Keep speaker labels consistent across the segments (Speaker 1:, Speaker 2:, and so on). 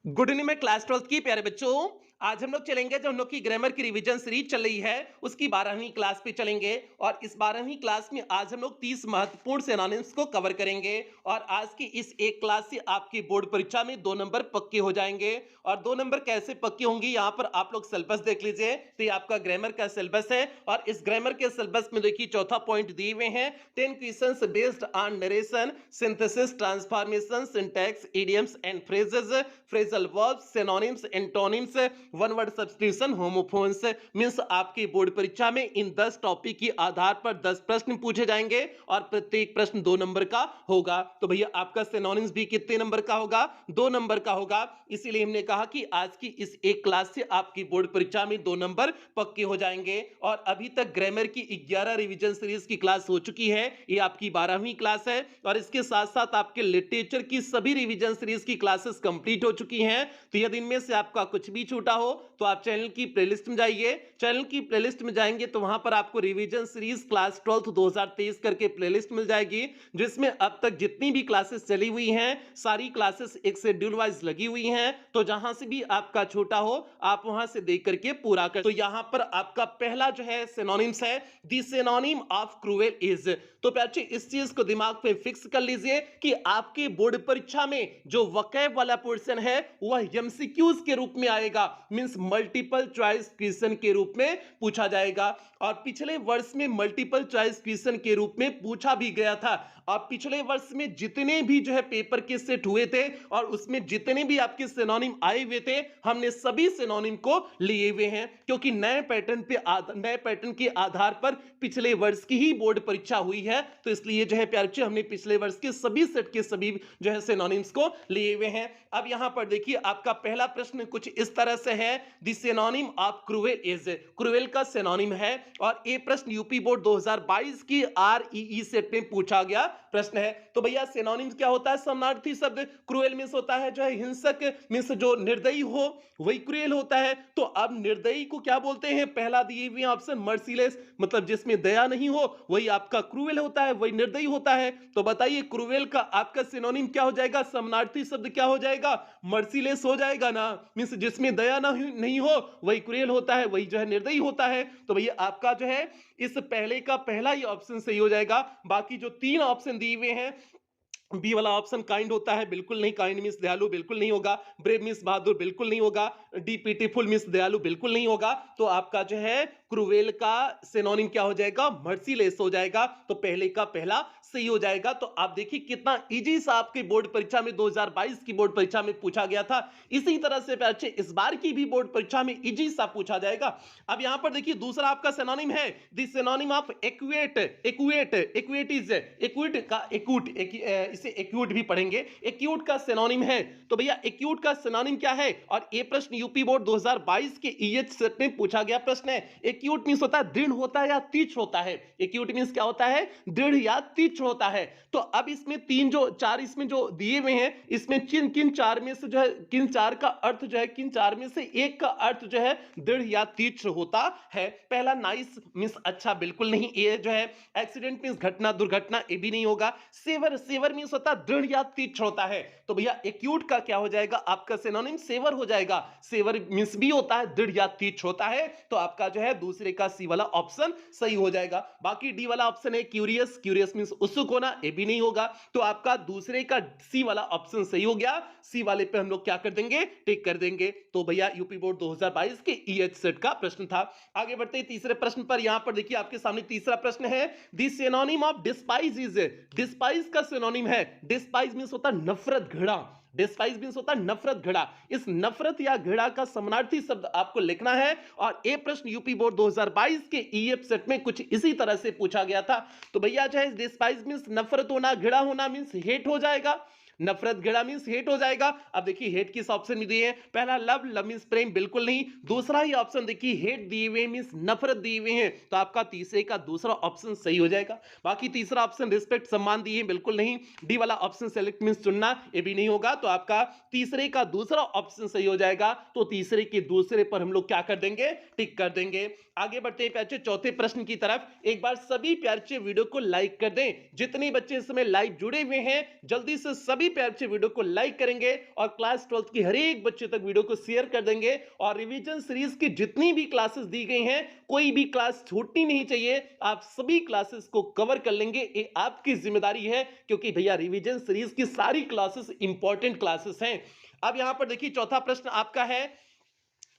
Speaker 1: Good evening में class 12th की प्यारे बच्चों। आज हम लोग चलेंगे जो हम लोग की ग्रामर की रिवीजन सीरीज चल रही है उसकी 12वीं क्लास पे चलेंगे। और इस 12वीं क्लास में आज हम लोग 30 महत्वपूर्ण सिनोनिम्स को कवर करेंगे। और आज की इस एक क्लास से आपकी बोर्ड परीक्षा में 2 नंबर पक्के हो जाएंगे। और 2 नंबर कैसे पक्के होंगे, यहाँ पर आप लोग सिलेबस देख लीजिए। तो ये आपका ग्रामर का सिलेबस है और इस ग्रामर के सिलेबस में देखिए चौथा पॉइंट दिए हुए हैं 10 questions based on narration, synthesis, transformation, syntax, idioms and phrases, phrasal verbs, synonyms, antonyms, one word substitution, homophones. Means आपकी बोर्ड परीक्षा में इन 10 टॉपिक के आधार पर 10 प्रश्न पूछे जाएंगे और प्रत्येक प्रश्न 2 नंबर का होगा। तो भैया आपका सिनोनिम्स भी कितने नंबर का होगा? 2 नंबर का होगा। इसीलिए हमने कहा कि आज की इस एक क्लास से आपकी बोर्ड परीक्षा में 2 नंबर पक्के हो जाएंगे। और अभी तक ग्रामर की 11 रिवीजन सीरीज की क्लास हो चुकी है, ये आपकी 12वीं क्लास है। और इसके साथ साथ आपके लिटरेचर की सभी रिवीजन सीरीज की क्लासेस कंप्लीट हो चुकी हैं। तो यदि इनमें से आपका कुछ भी छूटा हो तो आप चैनल की प्लेलिस्ट में जाइए। चैनल की प्लेलिस्ट में जाएंगे तो वहां पर आपको रिवीजन सीरीज क्लास 12th 2023 करके प्लेलिस्ट मिल जाएगी, जिसमें अब तक जितनी भी क्लासेस चली हुई हैं सारी क्लासेस एक शेड्यूल वाइज लगी हुई हैं। तो जहां से भी आपका छूटा हो आप वहां से देख करके पूरा कर। तो यहां पर आपका पहला जो है सिनोनिम्स है the synonym of cruel is. तो बच्चे इस चीज को दिमाग पे फिक्स कर लीजिए कि आपके बोर्ड परीक्षा में जो वकैब वाला पोर्शन है वह एमसीक्यूज के रूप में आएगा, मींस मल्टीपल चॉइस क्वेश्चन के रूप में पूछा जाएगा। और पिछले वर्ष में मल्टीपल चॉइस क्वेश्चन के रूप में पूछा भी गया था। और पिछले वर्ष में जितने भी जो है पेपर के सेट हुए थे और उसमें जितने भी आपके सिनोनिम आए हुए थे हमने सभी सिनोनिम को लिए हुए हैं, क्योंकि नए पैटर्न के आधार पर पिछले वर्ष की ही बोर्ड परीक्षा हुई है। तो इसलिए जो है प्यारे बच्चों हमने पिछले वर्ष के सभी सेट के सभी जो है सिनोनिम्स को लिए हुए हैं। अब यहां पर देखिए आपका पहला प्रश्न कुछ इस तरह से है, the synonym of cruel is. Cruel का सिनोनिम है और ये प्रश्न यूपी बोर्ड 2022 की आरईई सेट में पूछा गया प्रश्न है। तो भैया सिनोनिम्स क्या होता है? समानार्थी शब्द। क्रूएल मींस होता है जो है हिंसक, मींस जो निर्दयी हो वही क्रूएल होता है। तो अब निर्दयी को क्या बोलते हैं? पहला दिए हुए ऑप्शन मर्सीलेस, मतलब जिसमें दया नहीं हो वही आपका क्रूएल होता है, वही निर्दयी होता है। तो बताइए क्रूएल का आपका सिनोनिम क्या हो जाएगा? समानार्थी शब्द क्या हो जाएगा? मर्सीलेस हो जाएगा ना, मींस जिसमें दया नहीं हो वही क्रूएल होता है, वही जो है निर्दयी होता है। तो भैया आपका जो है इस पहले का पहला ही ऑप्शन सही हो जाएगा। बाकी जो 3 ऑप्शन दिए हुए हैं, बी वाला ऑप्शन काइंड होता है, बिल्कुल नहीं। काइंड मींस दयालु, बिल्कुल नहीं होगा। ब्रेव मींस बहादुर, बिल्कुल नहीं होगा। डी पीटीफुल मींस दयालु, बिल्कुल नहीं होगा। तो आपका जो है क्रूएल का सिनोनिम क्या हो जाएगा? मर्सीलेस हो जाएगा। तो पहले का पहला सही हो जाएगा। तो आप देखिए कितना इजी सा आपके बोर्ड परीक्षा में 2022 की बोर्ड परीक्षा में पूछा गया था। इसी तरह से बच्चे इस बार की भी बोर्ड परीक्षा में इजी सा पूछा जाएगा। अब यहां पर देखिए दूसरा आपका सिनोनिम है the synonym of equate. Equate is acquit का एक्यूट, इसे एक्यूट भी पढ़ेंगे। एक्यूट का सिनोनिम है। तो भैया एक्यूट का सिनोनिम क्या है? और ये प्रश्न यूपी बोर्ड 2022 के ईएच सेट में पूछा गया प्रश्न है। एक्यूट मींस होता है दृढ़ होता है या तीक्ष्ण होता है। एक्यूट मींस क्या होता है? दृढ़ या तीक्ष्ण होता है। तो अब इसमें तीन जो चार इसमें जो दिए हुए हैं, इसमें किन किन चार में से जो है किन चार का अर्थ जो है किन चार में से एक का अर्थ जो है दृढ़ या तीक्ष्ण होता है? पहला नाइस मींस अच्छा, बिल्कुल नहीं। ये जो है एक्सीडेंट मींस घटना दुर्घटना, ये भी नहीं होगा। सेवर, सेवर मींस होता है दृढ़ या तीक्ष्ण होता है। तो भैया एक्यूट का क्या हो जाएगा? आपका सिनोनिम सेवर हो जाएगा। सेवर मींस भी होता है दृढ़ या तीक्ष्ण होता है। तो आपका जो है दूसरे का सी वाला ऑप्शन सही हो जाएगा। बाकी डी वाला ऑप्शन है क्यूरियस, क्यूरियस मींस उत्सुक होना, ये भी नहीं होगा। तो आपका दूसरे का सी वाला ऑप्शन सही हो गया। सी वाले पे हम लोग क्या कर देंगे? टिक कर देंगे। तो भैया यूपी बोर्ड 2022 के ईएच सेट का प्रश्न था। आगे बढ़ते हैं तीसरे प्रश्न पर। यहां पर देखिए आपके सामने तीसरा प्रश्न है the synonym of despise is. Despise का सिनोनिम है, डिस्पाइज मींस होता है नफरत, घृणा। डिस्पाइज मींस होता है नफरत, घृणा। इस नफरत या घृणा का समानार्थी शब्द आपको लिखना है। और ये प्रश्न यूपी बोर्ड 2022 के ईएफ सेट में कुछ इसी तरह से पूछा गया था। तो भैया जो है डिस्पाइज मींस नफरत होना, घृणा होना मींस हेट हो जाएगा। नफरत घृणा मींस हेट हो जाएगा। अब देखिए हेट किस ऑप्शन में दिए हैं? पहला लव, लव मींस प्रेम, बिल्कुल नहीं। दूसरा ही ऑप्शन देखिए हेट दिए हुए मींस नफरत दिए हुए हैं। तो आपका तीसरे का दूसरा ऑप्शन सही हो जाएगा। बाकी तीसरा ऑप्शन रिस्पेक्ट, सम्मान दिए, बिल्कुल नहीं। डी वाला ऑप्शन सेलेक्ट मींस चुनना, ये भी नहीं होगा। तो आपका तीसरे का दूसरा ऑप्शन सही हो जाएगा। तो तीसरे के दूसरे पर हम लोग क्या कर देंगे? टिक कर देंगे। आगे बढ़ते हैं प्यारे, चौथे प्रश्न की तरफ। एक बार सभी प्यारे वीडियो को लाइक कर दें। जितने बच्चे इस समय लाइव जुड़े हुए हैं, जल्दी से सभी प्यारे वीडियो को लाइक करेंगे और क्लास 12th की हर एक बच्चे तक वीडियो को शेयर कर देंगे। और रिवीजन सीरीज की जितनी भी क्लासेस दी गई हैं, कोई भी क्लास छूटनी नहीं चाहिए। आप सभी क्लासेस को कवर कर लेंगे, ये आपकी जिम्मेदारी है, क्योंकि भैया रिवीजन सीरीज की सारी क्लासेस इंपॉर्टेंट क्लासेस हैं। अब यहां पर देखिए चौथा प्रश्न आपका है,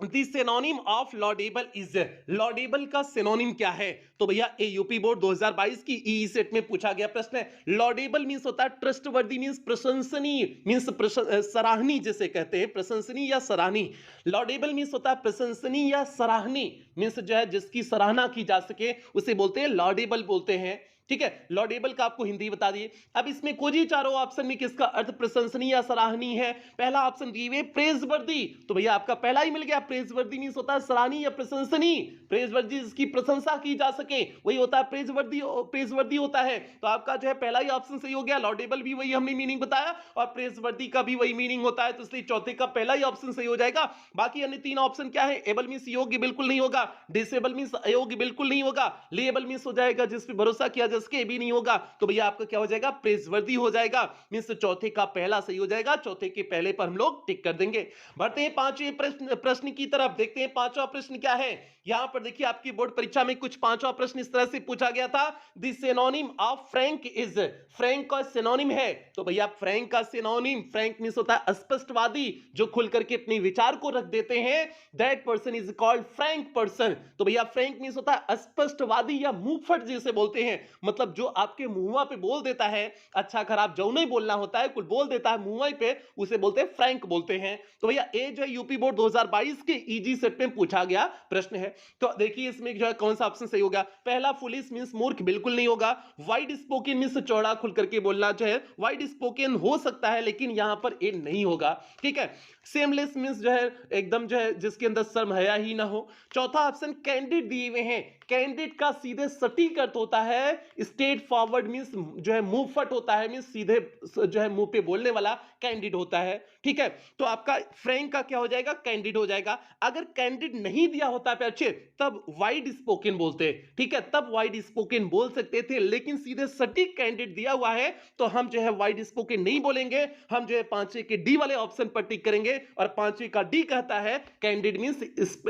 Speaker 1: the synonym of laudable is, laudable का सिनोनिम क्या है? तो भैया ये यूपी बोर्ड 2022 की ई सेट में पूछा गया प्रश्न है। लॉडेबल मींस होता है ट्रस्टवर्दी, मींस प्रशंसनीय, मींस सराहनीय जिसे कहते हैं, प्रशंसनीय या सराहनीय। लॉडेबल मींस होता है प्रशंसनीय या सराहनीय, मींस जो है जिसकी सराहना की जा सके उसे बोलते हैं लॉडेबल बोलते हैं। ठीक है, लॉडेबल का आपको हिंदी बता दिए। अब इसमें खोजिए चारों ऑप्शन में किसका अर्थ प्रशंसनीय या सराहनीय है। पहला ऑप्शन दिए प्रेजवर्दी, तो भैया आपका पहला ही मिल गया। प्रेजवर्दी मींस होता है सराहनीय या प्रशंसनीय। प्रेजवर्दी जिसकी प्रशंसा की जा सके वही होता है प्रेजवर्दी, प्रेजवर्दी होता है। तो आपका जो है पहला ही ऑप्शन सही हो गया। लॉडेबल भी वही हमने मीनिंग बताया और प्रेजवर्दी का भी वही मीनिंग होता है, तो इसलिए चौथे का पहला ही ऑप्शन सही हो जाएगा। बाकी अन्य तीन ऑप्शन क्या है, एबल मींस योग्य बिल्कुल नहीं होगा, डिसेबल मींस अयोग्य बिल्कुल नहीं होगा, लेबल मींस हो जाएगा जिस पे भरोसा किया जा सके, भी नहीं होगा। तो भैया आपका क्या हो जाएगा, प्रेजवर्दी हो जाएगा, मींस चौथे का पहला सही हो जाएगा। चौथे के पहले पर हम लोग टिक कर देंगे। बढ़ते हैं पांचवें प्रश्न की तरफ, देखते हैं पांचवा प्रश्न क्या है। यहां पर देखिए आपकी बोर्ड परीक्षा में कुछ पांचवा प्रश्न इस तरह से पूछा गया था, the synonym of Frank is, Frank का सिनोनिम है। तो भैया फ्रैंक का सिनोनिम, फ्रैंक मींस होता है स्पष्टवादी, जो खुल करके अपने विचार को रख देते हैं, that person is called Frank person. तो भैया फ्रैंक मींस होता है स्पष्टवादी या मुंहफट जिसे बोलते हैं, मतलब जो आपके मुंह पे बोल देता है, अच्छा खराब जो नहीं बोलना होता है, कुछ बोल देता है मुंह पे, उसे बोलते हैं फ्रैंक बोलते हैं। तो भैया ये जो है यूपी बोर्ड 2022 के इजी सेट में पूछा गया प्रश्न है। तो देखिए इसमें जो है कौन सा ऑप्शन सही होगा। पहला फुलिश मींस मूर्ख बिल्कुल नहीं होगा। वाइड स्पोकन मींस चौड़ा खुल करके बोलना, जो है वाइड स्पोकन हो सकता है लेकिन यहां पर ए नहीं होगा। ठीक है, सेमलेस मींस जो है एकदम जो है जिसके अंदर शर्म हया ही ना हो। चौथा ऑप्शन कैंडिड दिए हुए हैं, कैंडिड का सीधे सटीक अर्थ होता है स्ट्रेट फॉरवर्ड, मींस जो है मुंह फट होता है, मींस सीधे जो है मुंह पे बोलने वाला कैंडिड होता है। ठीक है, तो आपका फ्रैंक का क्या हो जाएगा, कैंडिड हो जाएगा। अगर कैंडिड नहीं दिया होता है अच्छे तब वाइड स्पोकन बोलते, ठीक है, तब वाइड स्पोकन बोल सकते थे, लेकिन सीधे सटीक कैंडिड दिया हुआ है तो हम जो है वाइड स्पोकन नहीं बोलेंगे, हम जो है पांचवे के डी वाले ऑप्शन पर टिक करेंगे। और पांचवे का डी कहता है candid means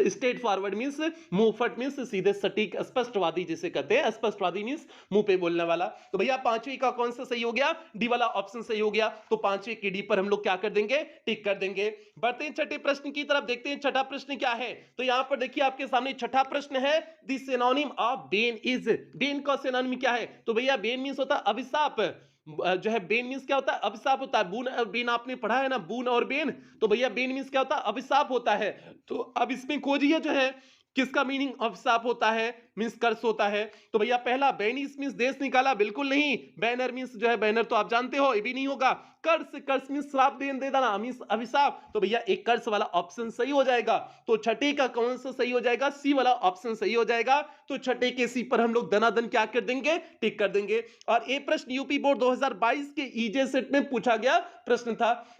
Speaker 1: straight forward, means मुंह फट, मींस सीधे सटीक, स्पष्टवादी जिसे कहते हैं, स्पष्टवादी मींस मुंह पे बोलने वाला। तो भैया पांचवी का कौन सा सही हो गया, डी वाला ऑप्शन सही हो गया। तो पांचवी की डी पर हम लोग क्या कर देंगे, टिक कर देंगे। बढ़ते हैं छठे प्रश्न की तरफ, देखते हैं छठा प्रश्न क्या है। तो यहां पर देखिए आपके सामने छठा प्रश्न है, the synonym of Ben is, Ben का सिनोनिम क्या है। तो भैया बेन मींस होता है अभिशाप, जो है बेन मींस क्या होता है, अभिशाप होता है। बून और बेन आपने पढ़ा है ना, बून और बेन, तो भैया बेन मींस क्या होता है, अभिशाप होता है। तो अब इसमें खोजिए जो है किसका मीनिंग अभिशाप होता है, मींस कर्स होता है। तो भैया पहला बेनिस मींस देश निकाला, बिल्कुल नहीं। बैनर मींस जो है बैनर तो आप जानते हो, ये भी नहीं होगा। कर्स, कर्स मींस श्राप दे देना, मींस अभिशाप। तो भैया एक कर्स वाला ऑप्शन सही हो जाएगा। तो छठे का कौन सा सही हो जाएगा, सी वाला ऑप्शन सही हो जाएगा। तो छठे के सी पर हम लोग दनादन क्या कर देंगे, टिक कर देंगे। और ये प्रश्न यूपी बोर्ड 2022 के ईजे सेट में पूछा गया प्रश्न था।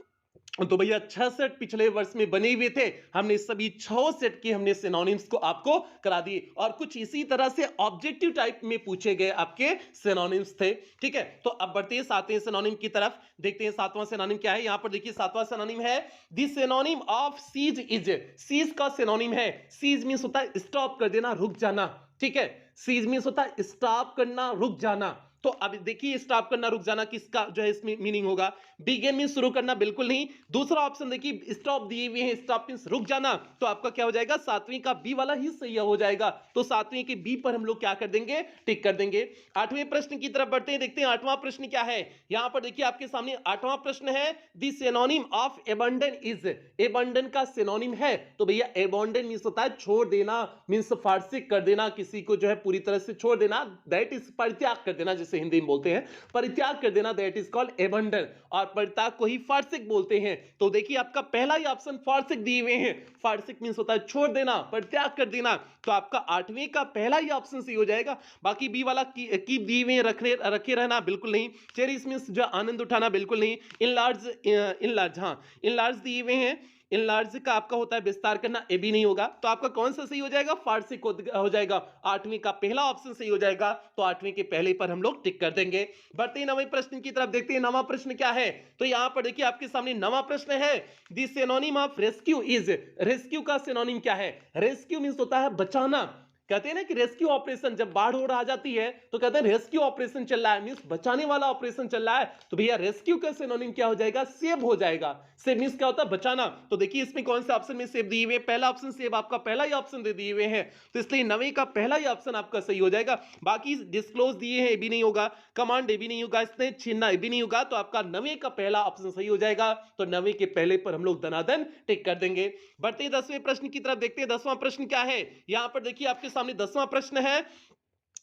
Speaker 1: तो भैया 6 सेट पिछले वर्ष में बने हुए थे, हमने सभी 6 सेट के हमने सिनोनिम्स को आपको करा दिए। और कुछ इसी तरह से ऑब्जेक्टिव टाइप में पूछे गए आपके सिनोनिम्स थे। ठीक है, तो अब बढ़ते हैं सातवें सिनोनिम की तरफ, देखते हैं सातवां सिनोनिम क्या है। यहां पर देखिए सातवां सिनोनिम है, the synonym of cease is, cease का सिनोनिम है, सीज मींस होता है स्टॉप कर देना, रुक जाना। ठीक है, सीज मींस होता है स्टॉप करना, रुक जाना। तो अब देखिए स्टॉप करना, रुक जाना किसका जो है इसमें मीनिंग होगा, बिगिन मींस शुरू करना, बिल्कुल नहीं। दूसरा ऑप्शन देखिए स्टॉप दिए हुए हैं, स्टॉप मींस रुक जाना, तो आपका क्या हो जाएगा, सातवीं का बी वाला ही सही हो जाएगा। तो सातवीं के बी पर हम लोग क्या कर देंगे, टिक कर देंगे। आठवें प्रश्न की तरफ बढ़ते हैं, देखते हैं आठवां प्रश्न क्या है। यहां पर देखिए आपके सामने आठवां प्रश्न है, the synonym of abandon is, abandon का सिनोनिम है। तो भैया एबंडन मींस होता है छोड़ देना, मींस फारसिक कर देना, किसी को जो है पूरी तरह से छोड़ देना, दैट इज परित्याग कर देना, जिसे हिंदी में बोलते हैं परित्याग कर देना, दैट इज कॉल्ड एबंडन। और परित्याग को ही फारसिक बोलते हैं। तो देखिए आपका पहला ही ऑप्शन फारसिक दिए हुए हैं, फारसिक मींस होता है छोड़ देना, परित्याग कर देना। तो आपका आठवें का पहला ही ऑप्शन सही हो जाएगा। बाकी बी वाला कीप दिए हुए रखे रहना, बिल्कुल नहीं। चेरिश मींस जो आनंद उठाना, बिल्कुल नहीं। इनलार्ज, इनलार्ज, हाँ इनलार्ज दिए हुए हैं, इनलार्ज का आपका होता है विस्तार करना, ए भी नहीं होगा। तो आपका कौन सा सही हो जाएगा? फारसी हो जाएगा। आठवीं का पहला ऑप्शन सही हो जाएगा। तो आठवीं के पहले पर हम लोग टिक कर देंगे। बढ़ते हैं नवे प्रश्न की तरफ, देखते हैं नवा प्रश्न क्या है। तो यहां पर देखिए आपके सामने नवा प्रश्न है, the synonym of rescue is. Rescue का सिनोनिम क्या है? रेस्क्यू मींस होता है बचाना। कहते हैं ना कि रेस्क्यू ऑपरेशन, जब बाढ़ हो आ जाती है तो कहते हैं रेस्क्यू ऑपरेशन चल रहा है, मींस बचाने वाला ऑपरेशन चल रहा है। तो भैया रेस्क्यू का सिनोनिम क्या हो जाएगा? सेव हो जाएगा। सेव मींस क्या होता है? बचाना। तो देखिए इसमें कौन से ऑप्शन में सेव दिए हुए? पहला ऑप्शन सेव, आपका पहला ही ऑप्शन दे दिए हुए हैं, तो इसलिए नवे का पहला ही ऑप्शन आपका सही हो जाएगा। बाकी डिस्क्लोज दिए हैं, ये भी नहीं होगा। कमांड, ये भी नहीं होगा। इसने छीनना, ये भी नहीं होगा। तो आपका नवे का पहला ऑप्शन सही हो जाएगा। तो नवे के पहले पर हम लोग धनाधन टिक कर देंगे। बढ़ते हैं 10वें प्रश्न की तरफ, देखते हैं 10वां प्रश्न क्या है। यहां पर देखिए आपके सामने 10वां प्रश्न है,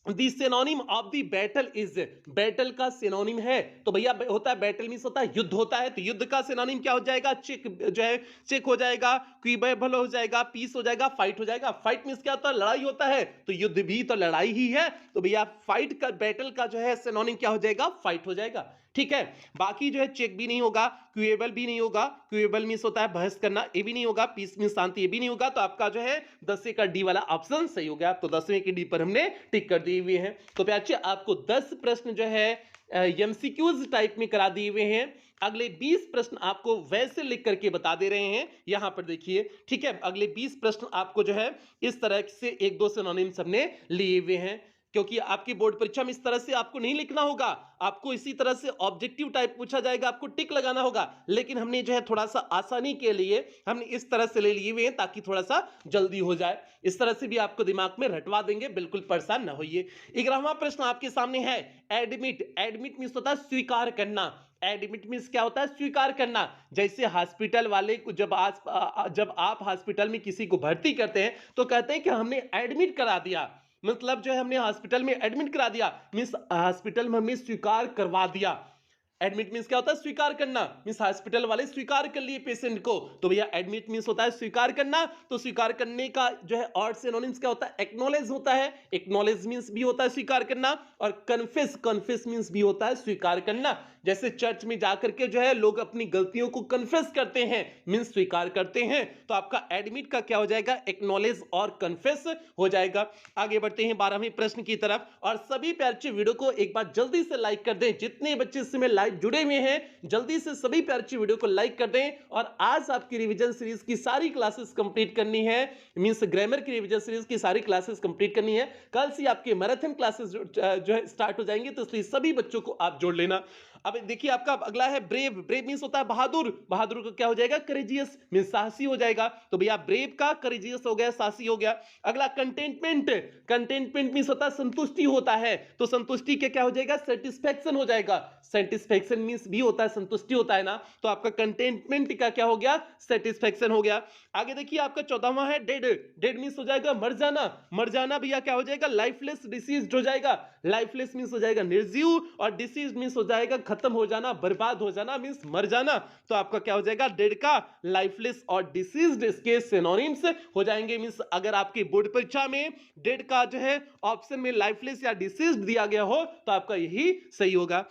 Speaker 1: the synonym of the battle is. Battle का सिनोनिम है, तो भैया होता है बैटल मींस होता है युद्ध होता है, तो युद्ध का सिनोनिम क्या हो जाएगा? चेक जो है, चेक हो जाएगा, क्विबल हो जाएगा, पीस हो जाएगा, फाइट हो जाएगा। फाइट मींस क्या होता है? लड़ाई होता है, तो युद्ध भी तो लड़ाई ही है। तो भैया फाइट का, बैटल का जो है सिनोनिम क्या हो जाएगा? फाइट हो जाएगा। ठीक है। बाकी जो है चेक भी नहीं होगा, क्यूएबल भी नहीं होगा। क्यूएबल मींस होता है बहस करना, ये भी नहीं होगा। पीस मींस शांति, ये भी नहीं होगा। तो आपका जो है 10वें का डी वाला ऑप्शन सही हो गया। तो 10वें की डी पर हमने टिक कर दिए हुए हैं। तो बच्चे आपको 10 प्रश्न जो है एमसीक्यूज टाइप में करा दिए हुए हैं। अगले 20 प्रश्न आपको वैसे लिख करके बता दे रहे हैं, यहां पर देखिए। ठीक है, अगले 20 प्रश्न आपको जो है इस तरह से एक दो सिनोनिम्स हमने लिए हुए हैं, क्योंकि आपकी बोर्ड परीक्षा में इस तरह से आपको नहीं लिखना होगा। आपको इसी तरह से ऑब्जेक्टिव टाइप पूछा जाएगा, आपको टिक लगाना होगा। लेकिन हमने जो है थोड़ा सा आसानी के लिए हमने इस तरह से ले लिए हुए हैं, ताकि थोड़ा सा जल्दी हो जाए। इस तरह से भी आपको दिमाग में रटवा देंगे, बिल्कुल परेशान ना होइए। 11वां प्रश्न आपके सामने है, एडमिट। एडमिट मींस होता है स्वीकार करना। एडमिट मींस क्या होता है? स्वीकार करना। जैसे हॉस्पिटल वाले को जब आप हॉस्पिटल में किसी को भर्ती करते हैं तो कहते हैं कि हमने एडमिट करा दिया, मतलब जो है हमने हॉस्पिटल में एडमिट करा दिया, मींस हॉस्पिटल में हमने स्वीकार करवा दिया। एडमिट मींस क्या होता है? स्वीकार करना। मींस हॉस्पिटल वाले स्वीकार कर लिए पेशेंट को, तो भैया एडमिट मींस होता है स्वीकार करना। तो स्वीकार करने का जो है और सिनोनिम्स क्या होता है? एक्नॉलेज होता है। एक्नॉलेज मींस भी होता है स्वीकार करना, और कन्फेस, कन्फेस मींस भी होता है स्वीकार करना। जैसे चर्च में जाकर के जो है लोग अपनी गलतियों को कन्फेस करते हैं, मींस स्वीकार करते हैं। तो आपका एडमिट का क्या हो जाएगा? एक्नॉलेज और कन्फेस हो जाएगा। आगे बढ़ते हैं 12वें प्रश्न की तरफ, और सभी प्यारे वीडियो को एक बार जल्दी से लाइक कर दें। जितने बच्चे इसमें लाइव जुड़े हुए हैं जल्दी से सभी प्यारे वीडियो को लाइक कर दें। और आज आपकी रिवीजन सीरीज की सारी क्लासेस कंप्लीट करनी है, मींस ग्रामर की रिवीजन सीरीज की सारी क्लासेस कंप्लीट करनी है। कल से आपके मैराथन क्लासेस जो है स्टार्ट हो जाएंगे, तो इसलिए सभी बच्चों को आप जोड़ लेना। अब देखिए आपका अगला है ब्रेव। ब्रेव मींस होता है बहादुर। बहादुर का क्या हो जाएगा? करेजियस, मींस साहसी हो जाएगा। तो भैया ब्रेव का करेजियस हो गया, साहसी हो गया। अगला कंटेंटमेंट। कंटेंटमेंट मींस होता है संतुष्टि होता है, तो संतुष्टि के क्या हो जाएगा? सेटिस्फैक्शन हो जाएगा। सेटिस्फैक्शन मींस भी होता है संतुष्टि होता है ना, तो आपका कंटेंटमेंट का क्या हो गया? सेटिस्फैक्शन हो गया। आगे देखिए आपका 14वां है डेड। डेड मींस हो जाएगा मर जाना। मर जाना भैया क्या हो जाएगा? लाइफलेस, डिसीज्ड हो जाएगा। लाइफलेस मींस हो जाएगा निर्जीव, और डिसीज्ड मींस हो जाएगा खत्म हो जाना, बर्बाद हो जाना, मींस मर जाना। तो आपका क्या हो जाएगा? डेड का लाइफलेस और डिसीज्ड इसके सिनोनिम्स हो जाएंगे। मींस अगर आपकी बोर्ड परीक्षा में डेड का जो है ऑप्शन में लाइफलेस या डिसीज्ड दिया गया हो तो आपका यही सही होगा।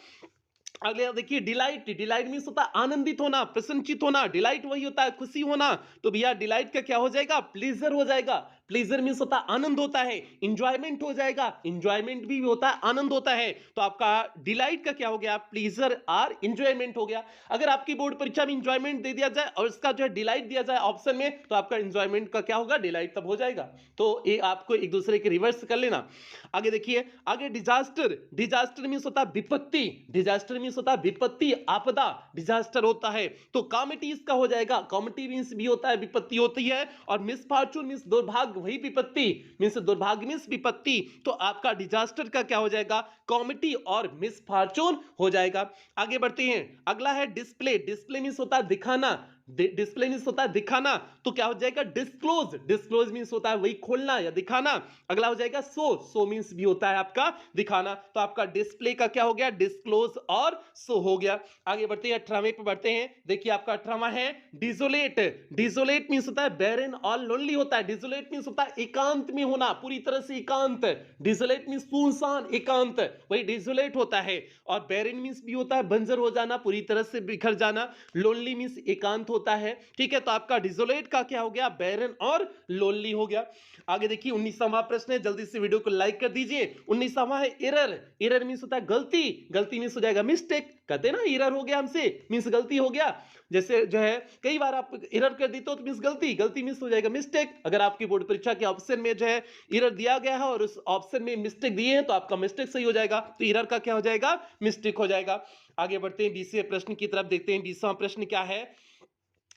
Speaker 1: अगले देखिए डिलाइट। डिलाइट मींस होता है आनंदित होना, प्रसन्नचित होना। डिलाइट वही होता है खुशी होना, तो भैया डिलाइट का क्या हो जाएगा? प्लीजर हो जाएगा। प्लीजर मींस होता है आनंद होता है। इंजॉयमेंट हो जाएगा, इंजॉयमेंट भी होता है आनंद होता है। तो आपका डिलाइट का क्या हो गया? प्लीजर और इंजॉयमेंट हो गया। अगर आपकी बोर्ड परीक्षा में इंजॉयमेंट दे दिया जाए और इसका जो है डिलाइट दिया जाए ऑप्शन में, तो आपका इंजॉयमेंट का क्या होगा? डिलाइट तब हो जाएगा। तो ये आपको एक दूसरे के रिवर्स कर लेना। आगे देखिए, आगे डिजास्टर। डिजास्टर मींस होता है विपत्ति। डिजास्टर मींस होता है विपत्ति, आपदा, डिजास्टर होता है। तो कॉमिटी इसका हो जाएगा। कॉमिटी मींस भी होता है विपत्ति होती है, और मिसफॉर्चून मींस दुर्भाग्य, वही विपत्ति मींस दुर्भाग्य मींस विपत्ति। तो आपका डिजास्टर का क्या हो जाएगा? कॉमिटी और मिसफॉर्चून हो जाएगा। आगे बढ़ते हैं, अगला है डिस्प्ले। डिस्प्ले मींस होता है दिखाना। डिस्प्ले मींस होता है दिखाना, तो क्या हो जाएगा? डिस्क्लोज। डिस्क्लोज मींस होता है वही खोलना या दिखाना। अगला हो जाएगा शो। शो मींस भी होता है आपका दिखाना। तो आपका डिस्प्ले का क्या हो गया? डिस्क्लोज और शो हो गया। आगे बढ़ते हैं 18वें पे बढ़ते हैं। देखिए आपका 18वां है डिसोलेट। डिसोलेट मींस होता है बैरन और लोनली होता है। डिसोलेट मींस होता है एकांत में होना, पूरी तरह से एकांत। डिसोलेट मींस सुनसान, एकांत, वही डिसोलेट होता है। और बैरन मींस भी होता है बंजर हो जाना, पूरी तरह से बिखर जाना। लोनली मींस एकांत होता है, ठीक है। तो आपका डिसोलेट का क्या हो गया, बैरन और लोनली हो गया। आगे देखिए 19वां प्रश्न है, जल्दी से वीडियो को लाइक कर दीजिए। 19वां है एरर। एरर मींस होता है गलती, गलती मींस हो जाएगा मिस्टेक। कहते हैं ना एरर हो गया हमसे, मींस गलती हो गया। जैसे जो है कई बार आप एरर कर देते हो तो मींस गलती, गलती मींस हो जाएगा मिस्टेक। अगर आपकी बोर्ड परीक्षा के ऑप्शन में जो है एरर दिया गया है और उस ऑप्शन में मिस्टेक दिए हैं तो आपका मिस्टेक सही हो जाएगा, तो एरर का क्या हो जाएगा, मिस्टेक हो जाएगा। आगे बढ़ते हैं 20वें प्रश्न की तरफ, देखते हैं 20वां प्रश्न क्या है।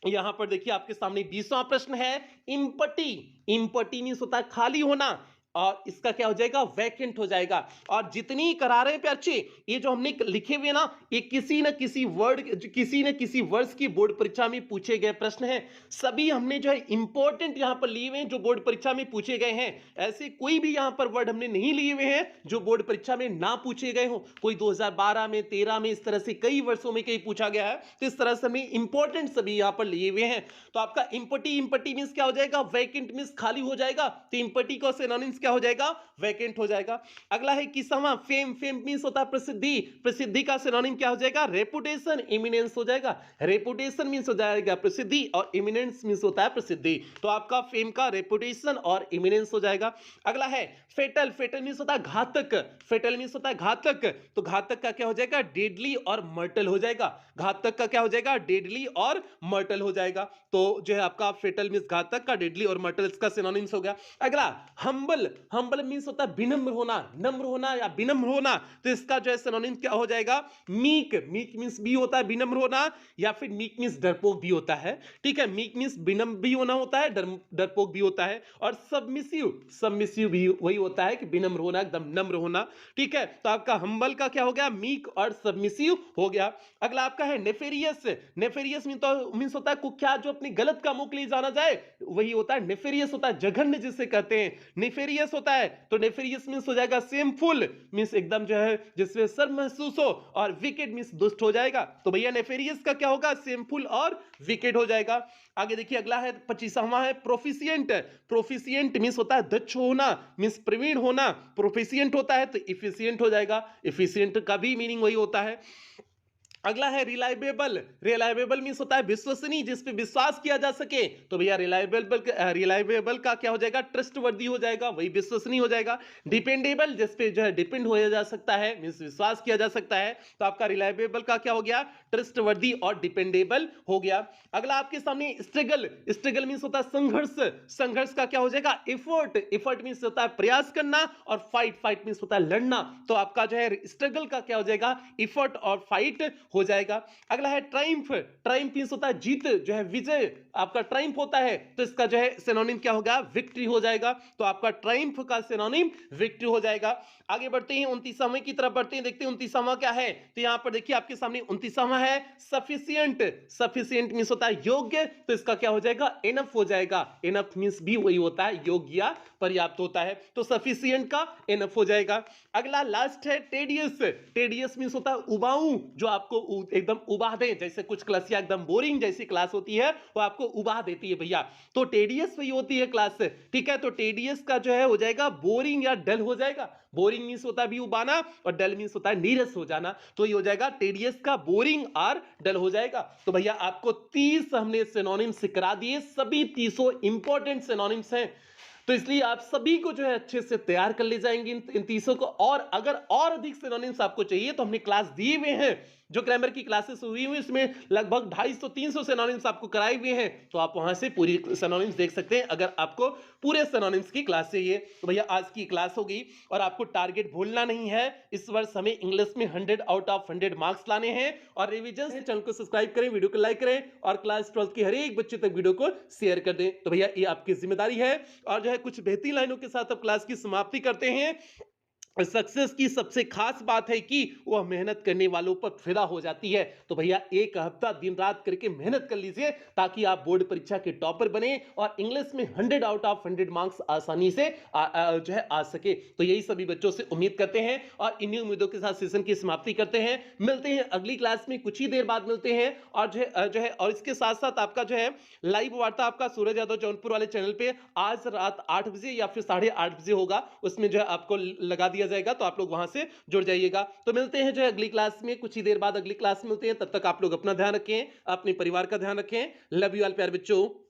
Speaker 1: यहां पर देखिए आपके सामने 20वां प्रश्न है, इंपटी। इंपटी मींस होता है खाली होना, और इसका क्या हो जाएगा, वैकेंट हो जाएगा। और जितनी करारे पे अच्छे ये जो हमने लिखे हुए ना, ये किसी न किसी वर्ष की बोर्ड परीक्षा में पूछे गए प्रश्न हैं। सभी हमने जो है इंपॉर्टेंट यहां पर लिए हुए हैं जो बोर्ड परीक्षा में पूछे गए हैं। ऐसे कोई भी यहां पर वर्ड हमने नहीं लिए हुए हैं जो बोर्ड परीक्षा में ना पूछे गए हो। कोई 2012 में, 13 में, इस तरह से कई वर्षों में कहीं पूछा गया है, तो इस तरह से हमने इंपॉर्टेंट सभी यहां पर लिए हुए हैं। तो आपका इंपटी, इंपटी मींस क्या हो जाएगा, वैकेंट मींस खाली हो जाएगा। तो इंपटी का सिनोनिम्स क्या हो जाएगा, वैकेंट हो जाएगा। अगला है 21वां, फेम। फेम मींस होता है प्रसिद्धि। प्रसिद्धि का सिनोनिम क्या हो जाएगा, रेपुटेशन, इमिनेंस हो जाएगा। रेपुटेशन मींस हो जाएगा प्रसिद्धि और इमिनेंस मींस होता है प्रसिद्धि। तो आपका फेम का रेपुटेशन और इमिनेंस हो जाएगा। अगला है फेटल। फेटल मींस होता है घातक। फेटल मींस होता है घातक। तो घातक का क्या हो जाएगा, डेडली और मर्टल हो जाएगा। घातक का क्या हो जाएगा, डेडली और मर्टल हो जाएगा। तो जो है आपका फेटल मींस घातक का, डेडली और मर्टल इसका सिनोनिम्स हो गया। अगला हम्बल। हम्बल मींस होता है विनम्र होना, नम्र होना या विनम्र होना। तो इसका जो है सिनोनिम क्या हो जाएगा, मीक। मीक मींस भी होता है विनम्र होना, या फिर मीक मींस डरपोक भी होता है, ठीक है। मीक मींस विनम्र भी होना होता है, डरपोक भी होता है। और सबमिसिव, सबमिसिव भी वही होता है कि विनम्र होना, एकदम नम्र होना, ठीक है। तो आपका हम्बल का क्या हो गया, मीक और सबमिसिव हो गया। अगला आपका है नेफेरियस। नेफेरियस मींस होता है कुख्यात, जो अपनी गलत कामों के लिए जाना जाए वही होता है नेफेरियस, होता है जघन्य जिसे कहते हैं, नेफेरियस होता है। तो नेफेरियस मींस हो जाएगा शेमफुल, मींस एकदम जो है जिसमें शर्म महसूस हो, और विकेट मींस दुष्ट हो जाएगा। तो भैया नेफेरियस का क्या होगा, शेमफुल और विकेट हो जाएगा। आगे देखिए अगला है 25वां है प्रोफिशिएंट। प्रोफिशिएंट मींस होता है दक्ष होना, मींस प्रवीण होना। प्रोफिशिएंट होता है तो इफिशिएंट हो जाएगा, इफिशिएंट का भी मीनिंग वही होता है। अगला है रिलायबल। रिलायबल मींस होता है विश्वसनीय, जिस पे विश्वास किया जा सके। तो भैया रिलायबल का क्या हो जाएगा, ट्रस्टवर्दी हो जाएगा, वही विश्वसनीय हो जाएगा। डिपेंडेबल, जिस पे जो है डिपेंड हो जा सकता है, मींस विश्वास किया जा सकता है। तो आपका रिलायबल का क्या हो गया, ट्रस्टवर्दी और डिपेंडेबल हो गया। अगला आपके सामने स्ट्रगल। स्ट्रगल मींस होता है संघर्ष। संघर्ष का क्या हो जाएगा, एफर्ट। एफर्ट मींस होता है प्रयास करना, और फाइट, फाइट मींस होता है लड़ना। तो आपका जो है स्ट्रगल का क्या हो जाएगा, एफर्ट और फाइट हो जाएगा। अगला है ट्रायम्फ। ट्रायम्फ मींस होता है जीत, जो है विजय, आपका ट्रायम्फ होता है। तो इसका जो है सिनोनिम क्या होगा, विक्ट्री हो जाएगा। तो आपका ट्रायम्फ का सिनोनिम विक्ट्री हो जाएगा। आगे बढ़ते हैं 29वां की तरफ बढ़ते हैं, देखते हैं 29वां क्या है। तो यहां पर देखिए आपके सामने 29वां है सफिशिएंट। सफिशिएंट मींस होता है योग्य, तो इसका क्या हो जाएगा, इनफ हो जाएगा। इनफ मींस भी वही होता है, योग्य या पर्याप्त होता है। तो सफिशिएंट का इनफ हो जाएगा। अगला लास्ट है टेडियस। टेडियस मींस होता है उबाऊ, जो आपको एकदम उबाह दे। जैसे कुछ क्लासियां एकदम बोरिंग जैसी क्लास होती है, वो आपको उबाह देती है भैया, तो टेडियस वही होती है क्लास, ठीक है। तो टेडियस का जो है हो जाएगा बोरिंग या डल हो जाएगा। बोरिंग मींस होता है भी उबाना, और डल मींस होता है नीरस हो जाना। तो ये हो जाएगा टेडियस का बोरिंग और डल हो जाएगा। तो भैया आपको 30 हमने सिनोनिम्स करा दिए, सभी 30 इंपॉर्टेंट सिनोनिम्स हैं। तो इसलिए आप सभी को जो है अच्छे से तैयार कर ले जाएंगे इन 30 को। और अगर और अधिक सिनोनिम्स आपको चाहिए तो हमने क्लास दिए हुए हैं, जो ग्रामर की क्लासेस हुई हुई इसमें लगभग 250-300 सिनोनिम्स आपको कराए हुए हैं। तो आप वहां से पूरी सिनोनिम्स देख सकते हैं अगर आपको पूरे सिनोनिम्स की क्लास चाहिए। तो भैया आज की क्लास होगी, और आपको टारगेट भूलना नहीं है। इस वर्ष हमें इंग्लिश में 100 आउट ऑफ 100 मार्क्स लाने हैं। और रिवीजन से चैनल को सब्सक्राइब करें, वीडियो को लाइक करें, और क्लास 12 की हर एक बच्चे तक वीडियो को शेयर कर दें। तो भैया ये आपकी जिम्मेदारी है। और जो है कुछ बेहतरीन लाइनों के साथ अब क्लास की समाप्ति करते हैं। सक्सेस की सबसे खास बात है कि वह मेहनत करने वालों पर फिदा हो जाती है। तो भैया एक हफ्ता दिन रात करके मेहनत कर लीजिए, ताकि आप बोर्ड परीक्षा के टॉपर बने और इंग्लिश में 100 आउट ऑफ 100 मार्क्स आसानी से जो है आ सके। तो यही सभी बच्चों से उम्मीद करते हैं, और इन्हीं उम्मीदों के साथ सेशन की समाप्ति करते हैं। मिलते हैं अगली क्लास में, कुछ ही देर बाद मिलते हैं। और जो है और इसके साथ साथ आपका जो है लाइव वार्ता आपका सूरज यादव जौनपुर वाले चैनल पे आज रात 8 बजे या फिर 8:30 बजे होगा। उसमें जो है आपको लगा दिया जाएगा, तो आप लोग वहां से जुड़ जाइएगा। तो मिलते हैं जो है अगली क्लास में, कुछ ही देर बाद अगली क्लास में मिलते हैं। तब तक आप लोग अपना ध्यान रखें, अपने परिवार का ध्यान रखें। लव यू ऑल प्यारे बच्चों।